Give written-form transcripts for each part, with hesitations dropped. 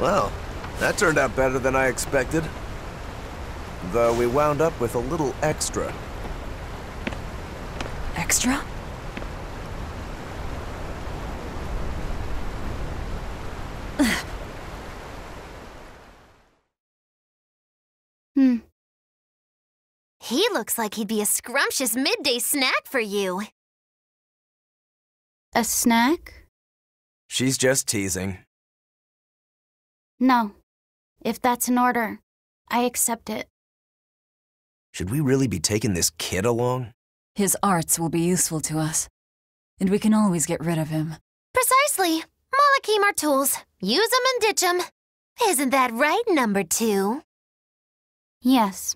Well, that turned out better than I expected. Though we wound up with a little extra. Extra? He looks like he'd be a scrumptious midday snack for you. A snack? She's just teasing. No. If that's an order, I accept it. Should we really be taking this kid along? His arts will be useful to us, and we can always get rid of him. Precisely. Malakim are tools. Use them and ditch them. Isn't that right, number 2? Yes.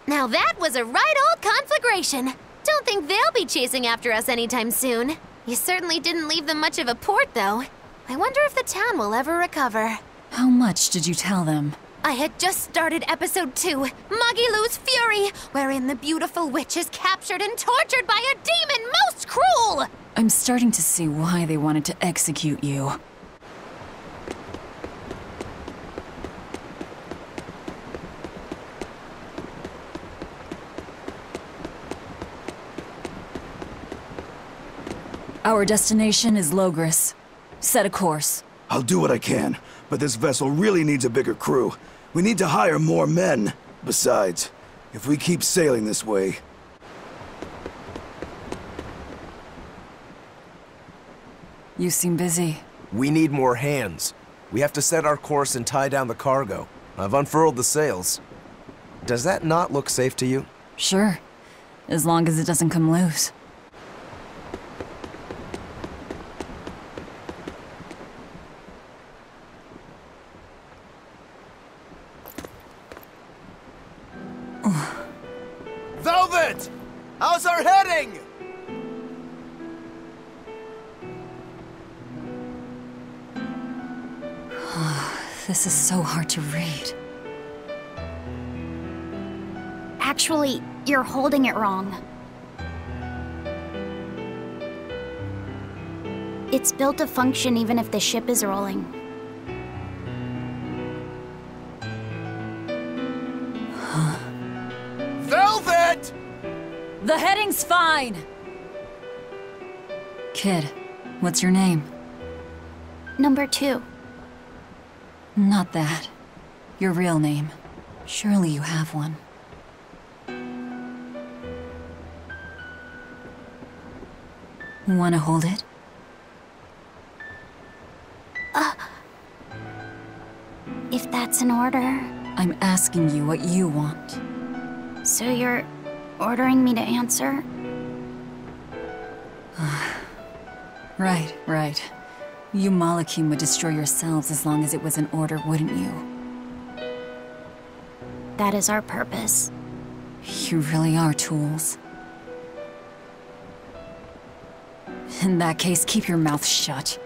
Now that was a right old conflagration. Don't think they'll be chasing after us anytime soon. You certainly didn't leave them much of a port, though. I wonder if the town will ever recover. How much did you tell them? I had just started episode 2, Magilu's Fury, wherein the beautiful witch is captured and tortured by a demon most cruel! I'm starting to see why they wanted to execute you. Our destination is Logris. Set a course. I'll do what I can, but this vessel really needs a bigger crew. We need to hire more men. Besides, if we keep sailing this way... You seem busy. We need more hands. We have to set our course and tie down the cargo. I've unfurled the sails. Does that not look safe to you? Sure. As long as it doesn't come loose. Velvet! How's our heading? This is so hard to read. Actually, you're holding it wrong. It's built to function even if the ship is rolling. Velvet! The heading's fine! Kid, what's your name? Number 2. Not that. Your real name. Surely you have one. Wanna hold it? If that's an order... I'm asking you what you want. So you're ordering me to answer? Right. You Malakim would destroy yourselves as long as it was an order, wouldn't you? That is our purpose. You really are tools. In that case, keep your mouth shut.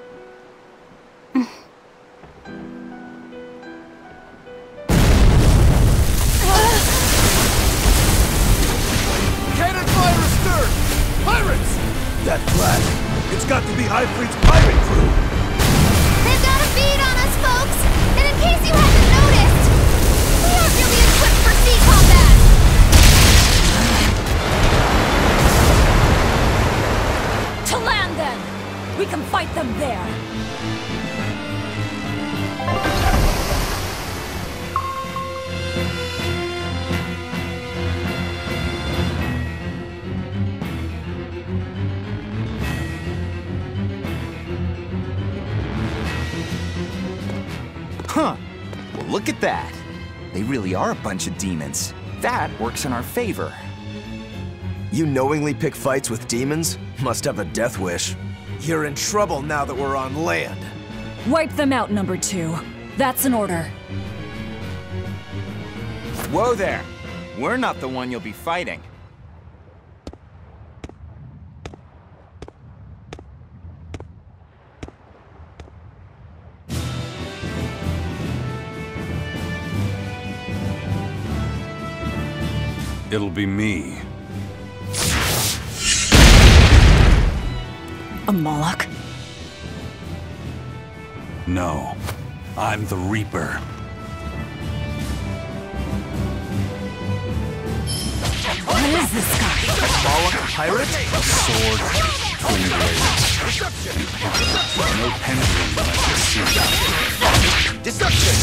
Cannon fire astern! Pirates! That flag! It's got to be High Fleet's pirate crew! They've got a bead on us, folks! And in case you hadn't noticed, we aren't really equipped for sea combat! To land, then! We can fight them there! Huh. Well, look at that. They really are a bunch of demons. That works in our favor. You knowingly pick fights with demons? Must have a death wish. You're in trouble now that we're on land. Wipe them out, number 2. That's an order. Whoa there! We're not the one you'll be fighting. It'll be me. A Moloch? No, I'm the Reaper. What is this guy? A Moloch pirate? A sword, twin blades, and pendulum. No pendulum that I can see. Deception!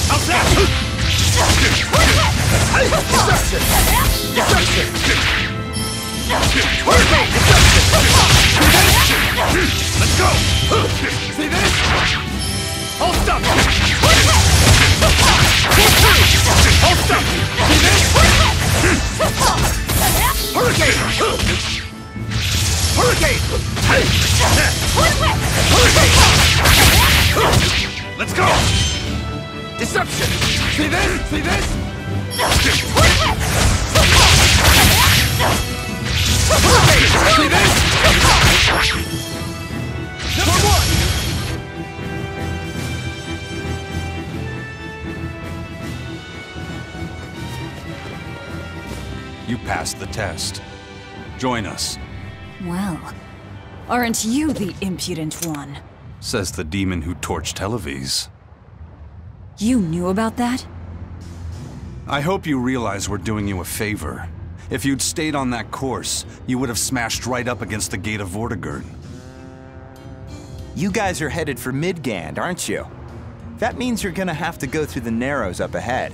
How's that? Deception! Deception! Let's go! See this? Hold stop! Hold stop! See this? Hurricane! Hurricane! Hurricane! Let's go! Deception! See this? See this? Hurricane! See this? Number 1! You passed the test. Join us, Well, aren't you the impudent one? says the demon who torched Televis. You knew about that? I hope you realize we're doing you a favor. If you'd stayed on that course, you would have smashed right up against the gate of Vortigern. You guys are headed for Midgand, aren't you? That means you're gonna have to go through the Narrows up ahead.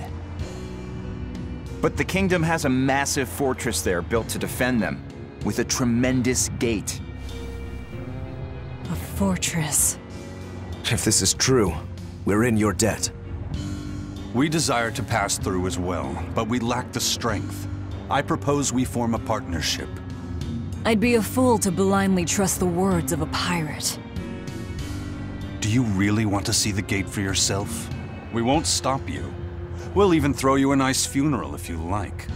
But the kingdom has a massive fortress there built to defend them, with a tremendous gate. A fortress. If this is true, we're in your debt. We desire to pass through as well, but we lack the strength. I propose we form a partnership. I'd be a fool to blindly trust the words of a pirate. Do you really want to see the gate for yourself? We won't stop you. We'll even throw you a nice funeral if you like.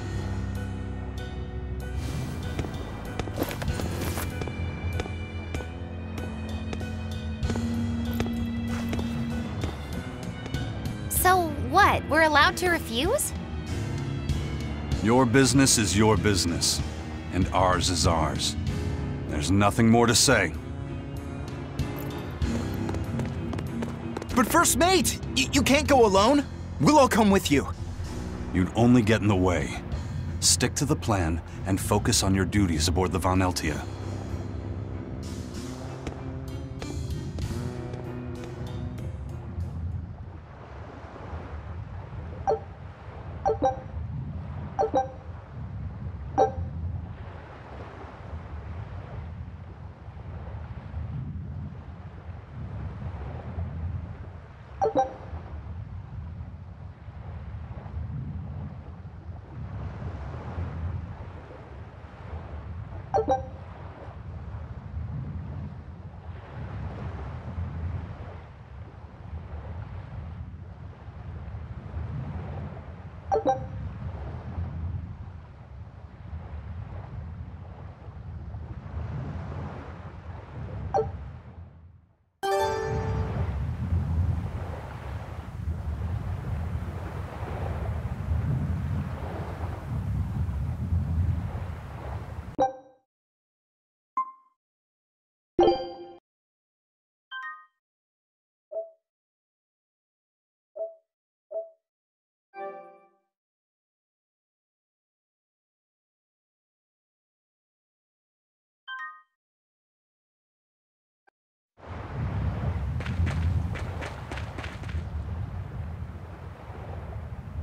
So what? We're allowed to refuse? Your business is your business, and ours is ours. There's nothing more to say. But First Mate! You can't go alone! We'll all come with you. You'd only get in the way. Stick to the plan and focus on your duties aboard the Von Eltia.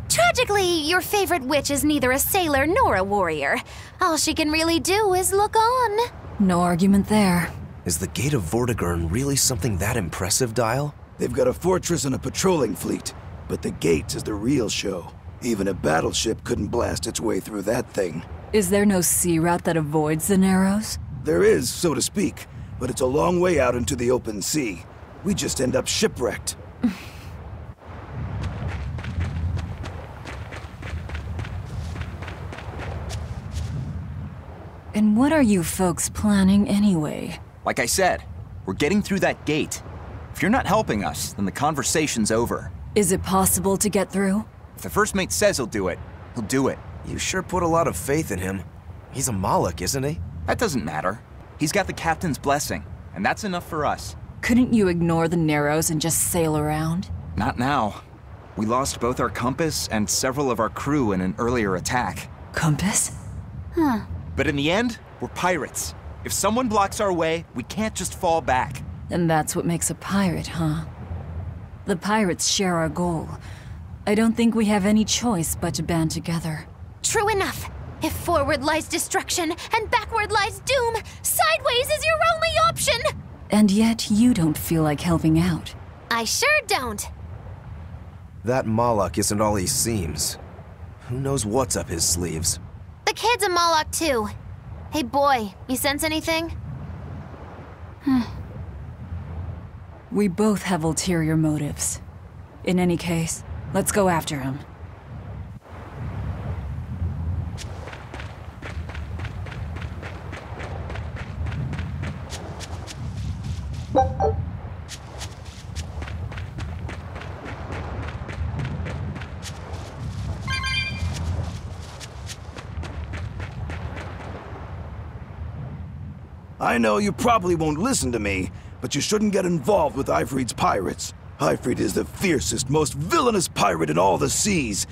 Tragically, your favorite witch is neither a sailor nor a warrior. All she can really do is look on. No argument there. Is the Gate of Vortigern really something that impressive, Dial? They've got a fortress and a patrolling fleet, but the gate is the real show. Even a battleship couldn't blast its way through that thing. Is there no sea route that avoids the Narrows? There is, so to speak, but it's a long way out into the open sea. We just end up shipwrecked. And what are you folks planning anyway? Like I said, we're getting through that gate. If you're not helping us, then the conversation's over. Is it possible to get through? If the first mate says he'll do it, he'll do it. You sure put a lot of faith in him. He's a Moloch, isn't he? That doesn't matter. He's got the captain's blessing, and that's enough for us. Couldn't you ignore the Narrows and just sail around? Not now. We lost both our compass and several of our crew in an earlier attack. Compass? But in the end, we're pirates. If someone blocks our way, we can't just fall back. And that's what makes a pirate, huh? The pirates share our goal. I don't think we have any choice but to band together. True enough. If forward lies destruction and backward lies doom, sideways is your only option! And yet you don't feel like helping out. I sure don't. That Moloch isn't all he seems. Who knows what's up his sleeves? The kid's a Moloch too. Hey boy, you sense anything? We both have ulterior motives. In any case, let's go after him. I know you probably won't listen to me, but you shouldn't get involved with Ifrit's pirates. Ifrit is the fiercest, most villainous pirate in all the seas.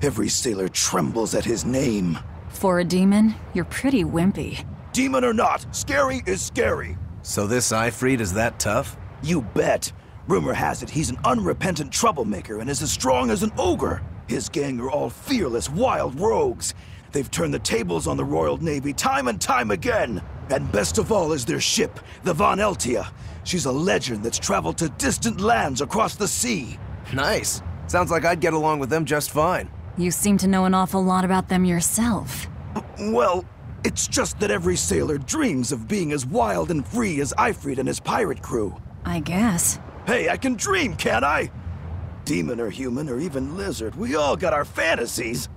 Every sailor trembles at his name. For a demon, you're pretty wimpy. Demon or not, scary is scary. So this Ifrit is that tough? You bet. Rumor has it he's an unrepentant troublemaker and is as strong as an ogre. His gang are all fearless, wild rogues. They've turned the tables on the Royal Navy time and time again. And best of all is their ship, the Von Eltia. She's a legend that's traveled to distant lands across the sea. Nice. Sounds like I'd get along with them just fine. You seem to know an awful lot about them yourself. Well, it's just that every sailor dreams of being as wild and free as Ifrit and his pirate crew. I guess. Hey, I can dream, can't I? Demon or human or even lizard, we all got our fantasies.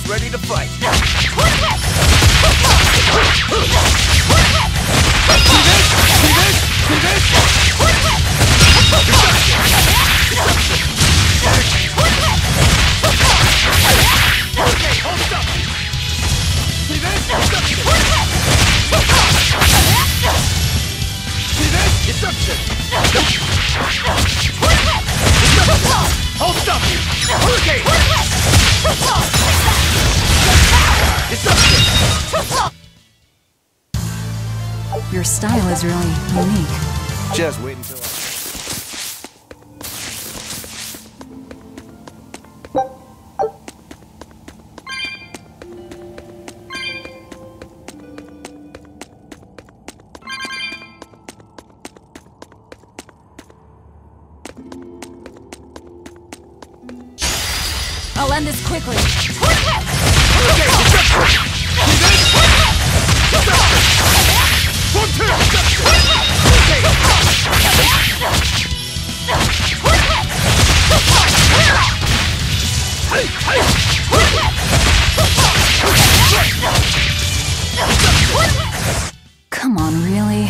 almost ready to fight. Your style is really unique. Just wait until I'll end this quickly. Come on, really?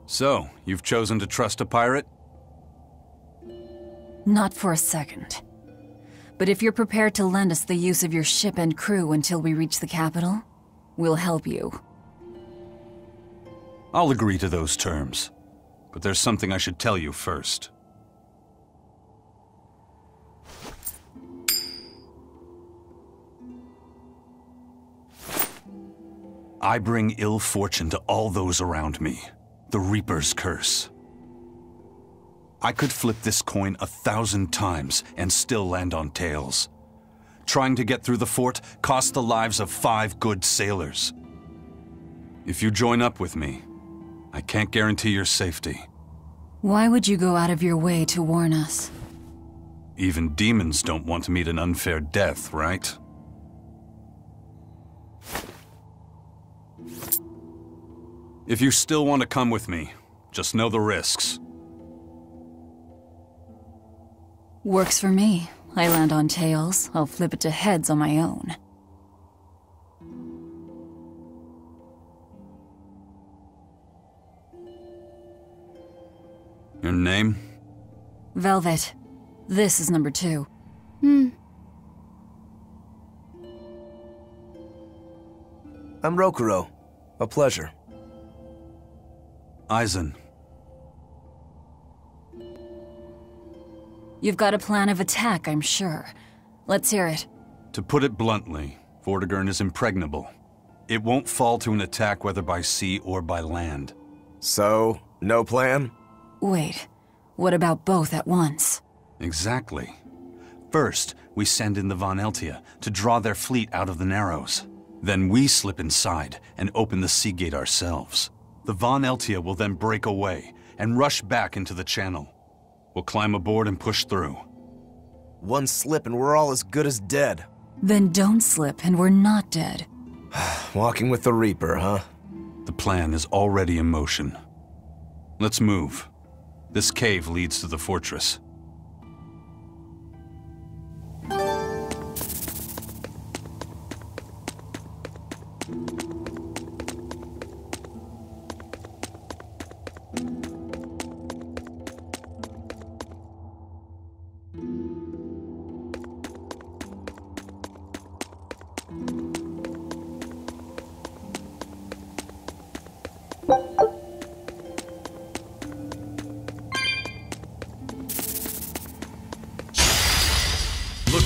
So, you've chosen to trust a pirate? Not for a second. But if you're prepared to lend us the use of your ship and crew until we reach the capital, we'll help you. I'll agree to those terms. But there's something I should tell you first. I bring ill fortune to all those around me. The Reaper's curse. I could flip this coin 1,000 times and still land on tails. Trying to get through the fort cost the lives of 5 good sailors. If you join up with me, I can't guarantee your safety. Why would you go out of your way to warn us? Even demons don't want to meet an unfair death, right? If you still want to come with me, just know the risks. Works for me. I land on tails, I'll flip it to heads on my own. Your name? Velvet. This is number 2. I'm Rokuro. A pleasure. Aizen. You've got a plan of attack, I'm sure. Let's hear it. To put it bluntly, Vortigern is impregnable. It won't fall to an attack whether by sea or by land. So, no plan? Wait, what about both at once? Exactly. First, we send in the Von Eltia to draw their fleet out of the Narrows. Then we slip inside and open the sea gate ourselves. The Von Eltia will then break away and rush back into the channel. We'll climb aboard and push through. One slip and we're all as good as dead. Then don't slip and we're not dead. Walking with the Reaper, huh? The plan is already in motion. Let's move. This cave leads to the fortress. Looks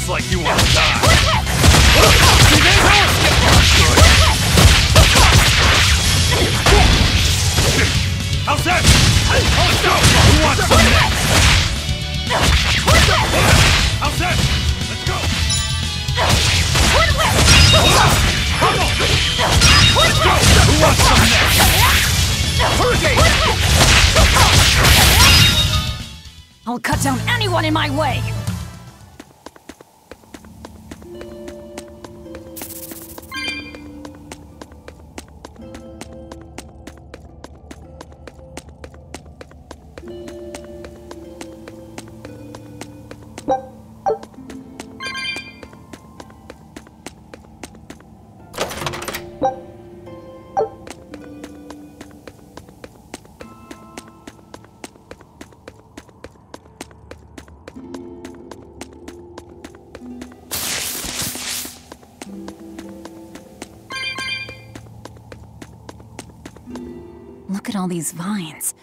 like you want to die. How's that? Let's go! Who wants some next? How's that? Let's go! Come on! Let's go! Who wants some next? Hurricane! I'll cut down anyone in my way! Look at all these vines.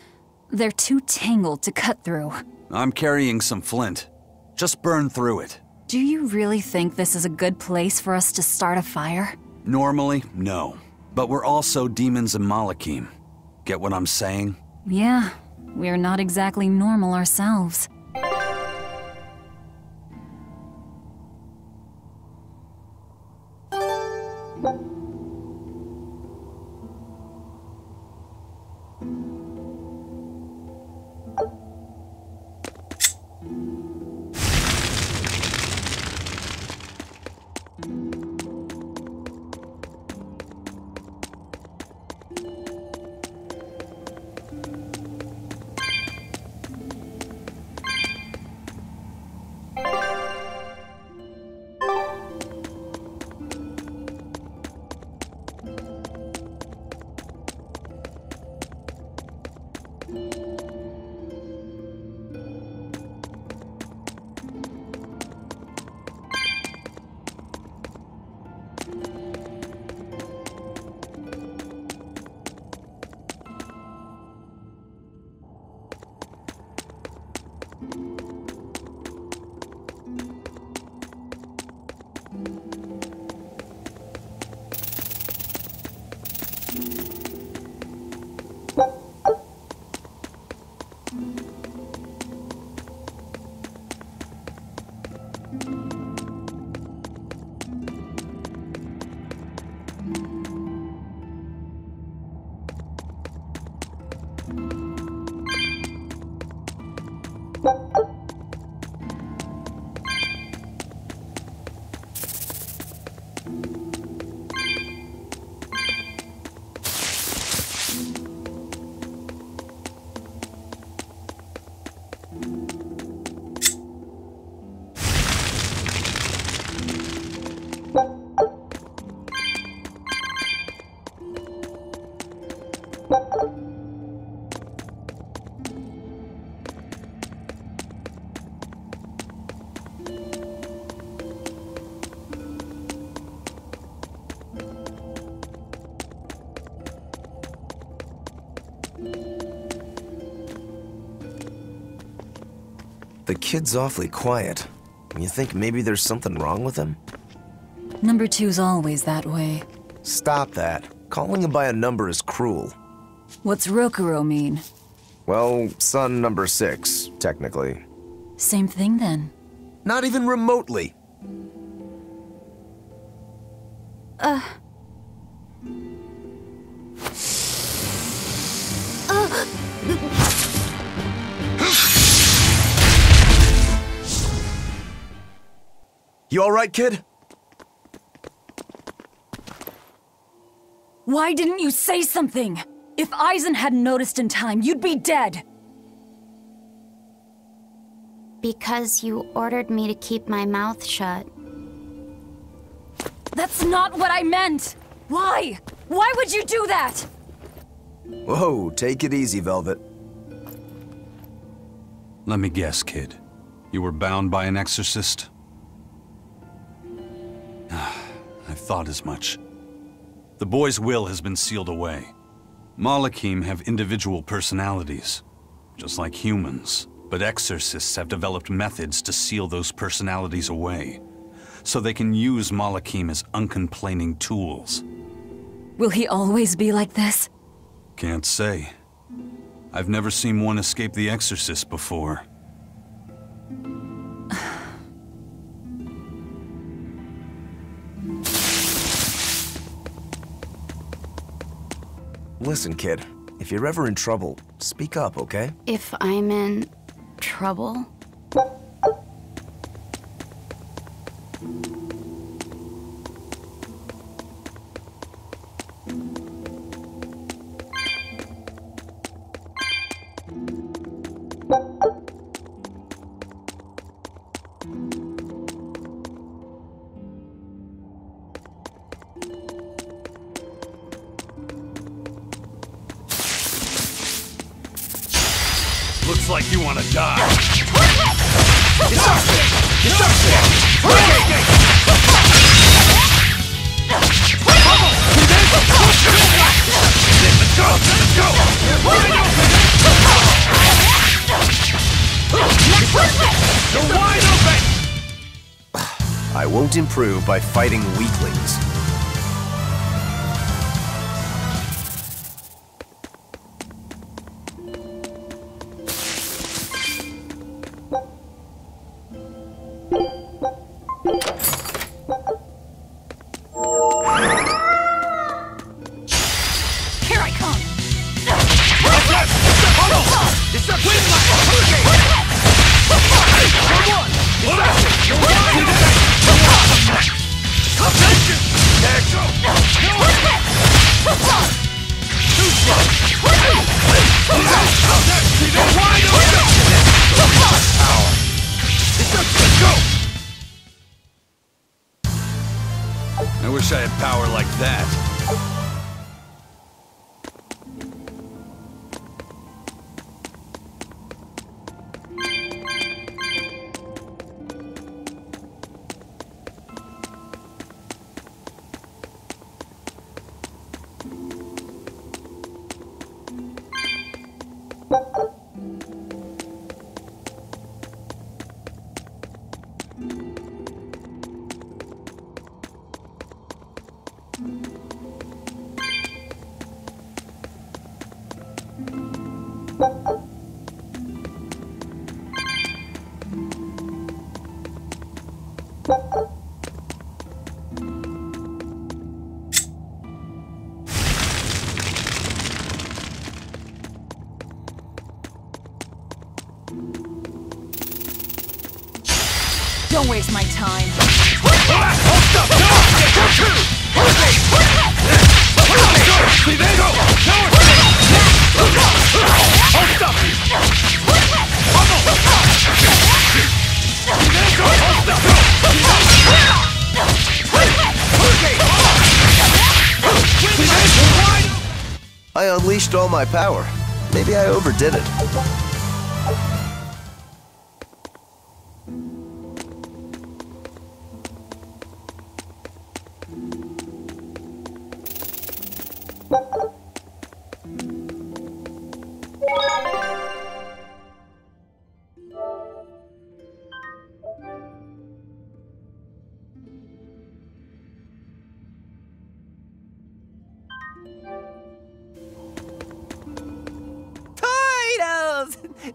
They're too tangled to cut through. I'm carrying some flint. Just burn through it. Do you really think this is a good place for us to start a fire? Normally, no. But we're also demons in Malakim. Get what I'm saying? Yeah, we're not exactly normal ourselves. The kid's awfully quiet. You think maybe there's something wrong with him? Number 2's always that way. Stop that. Calling him by a number is cruel. What's Rokuro mean? Well, son number 6, technically. Same thing then. Not even remotely. You all right, kid? Why didn't you say something? If Eisen hadn't noticed in time, you'd be dead. Because you ordered me to keep my mouth shut. That's not what I meant! Why? Why would you do that? Whoa, take it easy, Velvet. Let me guess, kid. You were bound by an exorcist? I thought as much. The boy's will has been sealed away. Malachim have individual personalities, just like humans. But exorcists have developed methods to seal those personalities away, so they can use Malachim as uncomplaining tools. Will he always be like this? Can't say. I've never seen one escape the exorcist before. Listen, kid. If you're ever in trouble, speak up, okay? If I'm in trouble? Looks like you want to die. I won't improve by fighting weaklings. I wish I had power like that. Don't waste my time. I unleashed all my power. Maybe I overdid it.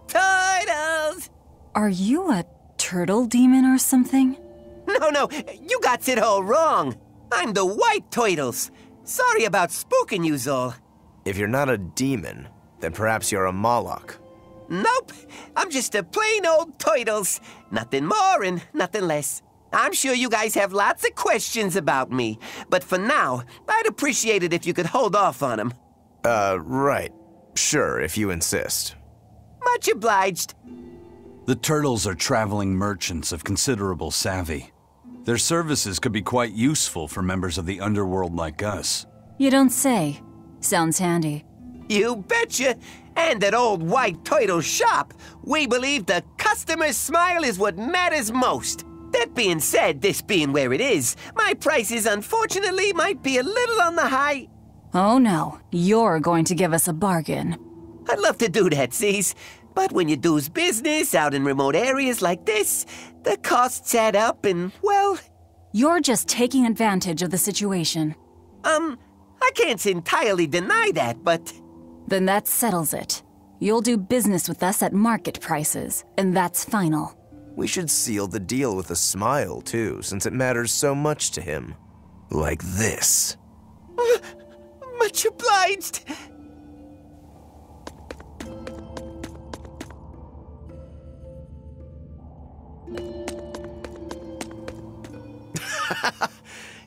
Turtles! Are you a turtle demon or something? No, you got it all wrong. I'm the White Turtles. Sorry about spooking you, Zol. If you're not a demon, then perhaps you're a Moloch. Nope, I'm just a plain old Turtles. Nothing more and nothing less. I'm sure you guys have lots of questions about me, but for now, I'd appreciate it if you could hold off on them. Right. Sure, if you insist. Much obliged. The Turtles are traveling merchants of considerable savvy. Their services could be quite useful for members of the underworld like us. You don't say. Sounds handy. You betcha. And at old White Turtle shop, we believe the customer's smile is what matters most. That being said, this being where it is, my prices unfortunately might be a little on the high. Oh no, you're going to give us a bargain. I'd love to do that, C's. But when you do's business out in remote areas like this, the costs add up and, well... You're just taking advantage of the situation. I can't entirely deny that, but... Then that settles it. You'll do business with us at market prices, and that's final. We should seal the deal with a smile, too, since it matters so much to him. Like this. Much obliged.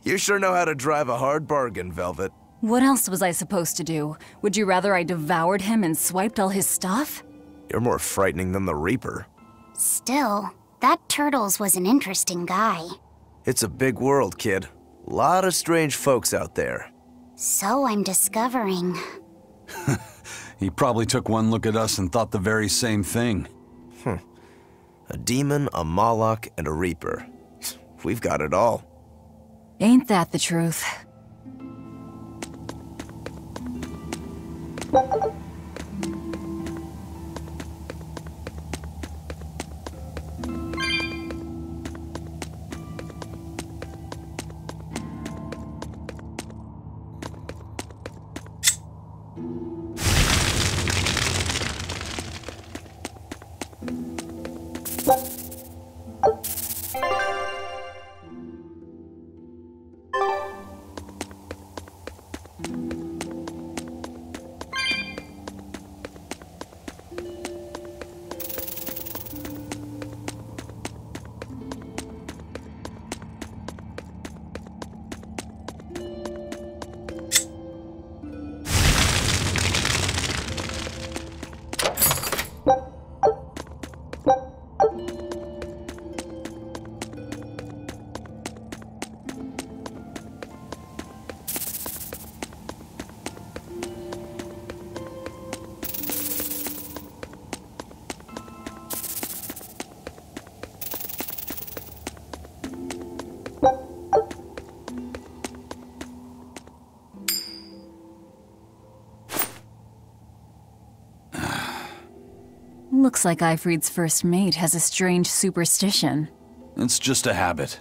You sure know how to drive a hard bargain, Velvet. What else was I supposed to do? Would you rather I devoured him and swiped all his stuff? You're more frightening than the Reaper. Still, that Turtles was an interesting guy. It's a big world, kid. Lot of strange folks out there. So I'm discovering. He probably took one look at us and thought the very same thing. A demon, a Moloch, and a Reaper. We've got it all. Ain't that the truth? Looks like Ifrit's first mate has a strange superstition. It's just a habit.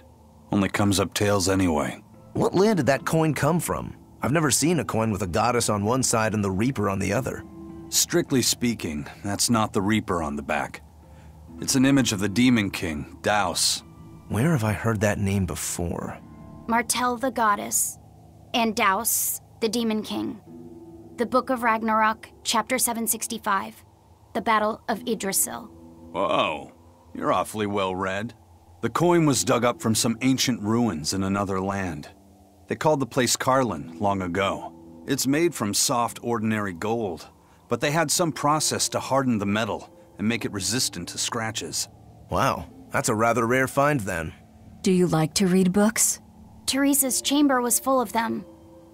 Only comes up tails anyway. What land did that coin come from? I've never seen a coin with a goddess on one side and the Reaper on the other. Strictly speaking, that's not the Reaper on the back. It's an image of the Demon King, Daus. Where have I heard that name before? Martel the Goddess, and Daus, the Demon King. The Book of Ragnarok, Chapter 765. The Battle of Yggdrasil. Whoa, you're awfully well read. The coin was dug up from some ancient ruins in another land. They called the place Carlin long ago. It's made from soft, ordinary gold, but they had some process to harden the metal and make it resistant to scratches. Wow, that's a rather rare find then. Do you like to read books? Teresa's chamber was full of them,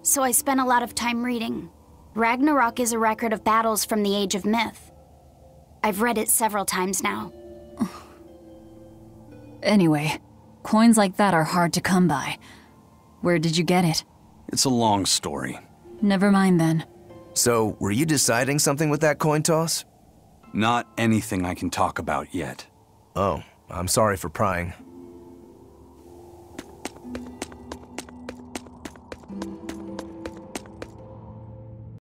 so I spent a lot of time reading. Ragnarok is a record of battles from the Age of Myth. I've read it several times now. Anyway, coins like that are hard to come by. Where did you get it? It's a long story. Never mind then. So, were you deciding something with that coin toss? Not anything I can talk about yet. Oh, I'm sorry for prying.